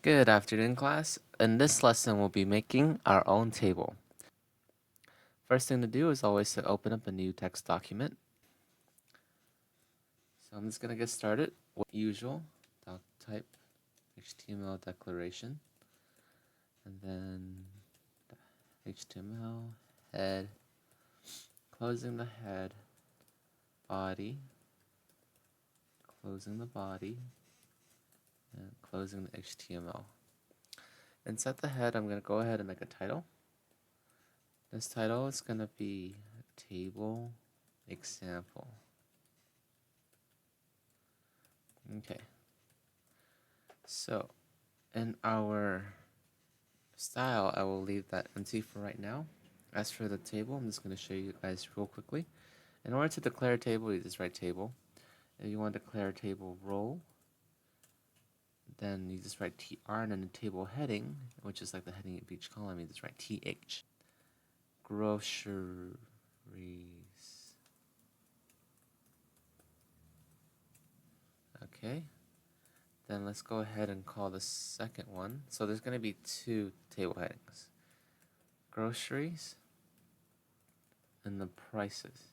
Good afternoon, class. In this lesson, we'll be making our own table. First thing to do is always to open up a new text document. So I'm just going to get started with usual doc type HTML declaration, and then HTML head, closing the head, body, closing the body, and closing the HTML. Inside the head, I'm going to go ahead and make a title. This title is going to be table example. Okay. So in our style, I will leave that empty for right now. As for the table, I'm just going to show you guys real quickly. In order to declare a table, you just write table. If you want to declare a table role, then you just write TR, and then the table heading, which is like the heading of each column, you just write TH. Groceries. Okay. Then let's go ahead and call the second one. So there's going to be two table headings. Groceries and the prices.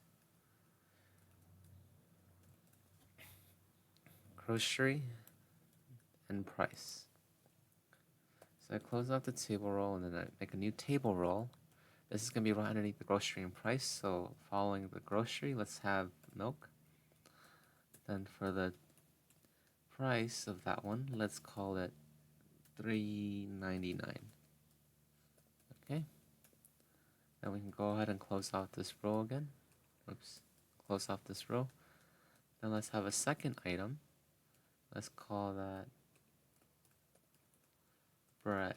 Grocery and price. So I close off the table row and then I make a new table row. This is going to be right underneath the grocery and price. So following the grocery, let's have milk. Then for the price of that one, let's call it $3.99. Okay. Then we can go ahead and close off this row again. Oops. Close off this row. Then let's have a second item. Let's call that bread.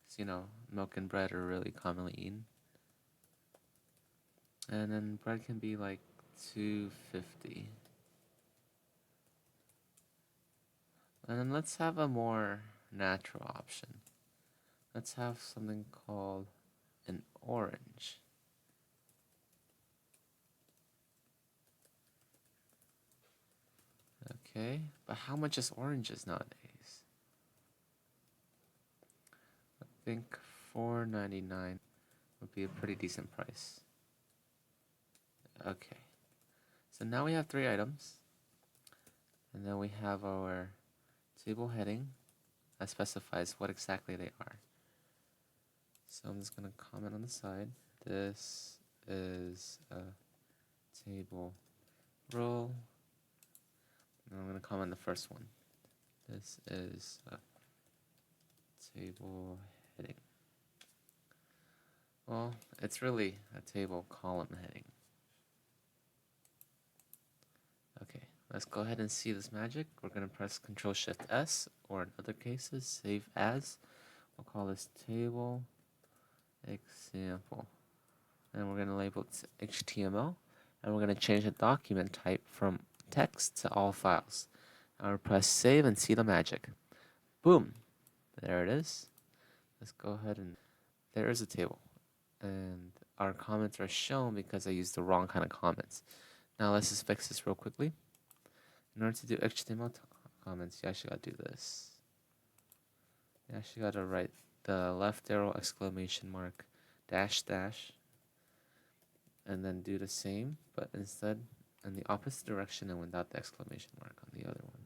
So, milk and bread are really commonly eaten. And then bread can be like $2.50. And then let's have a more natural option. Let's have something called an orange. Okay, but how much is oranges nowadays? I think $4.99 would be a pretty decent price. Okay, so now we have three items, and then we have our table heading that specifies what exactly they are. So I'm just going to comment on the side. This is a table role. And I'm going to comment the first one. This is a table heading. Well, it's really a table column heading. Okay, let's go ahead and see this magic. We're going to press Ctrl-Shift-S, or in other cases, save as. We'll call this table example. And we're going to label it HTML. And we're going to change the document type from text to all files. I'll press save and see the magic. Boom. There it is. Let's go ahead and there is a table. And our comments are shown because I used the wrong kind of comments. Now let's just fix this real quickly. In order to do HTML comments, you actually got to do this. You actually got to write the left arrow exclamation mark dash dash and then do the same, but instead in the opposite direction and without the exclamation mark on the other one.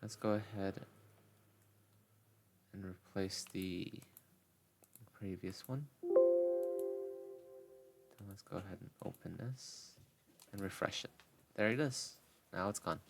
Let's go ahead and replace the previous one. Then let's go ahead and open this and refresh it. There it is. Now it's gone.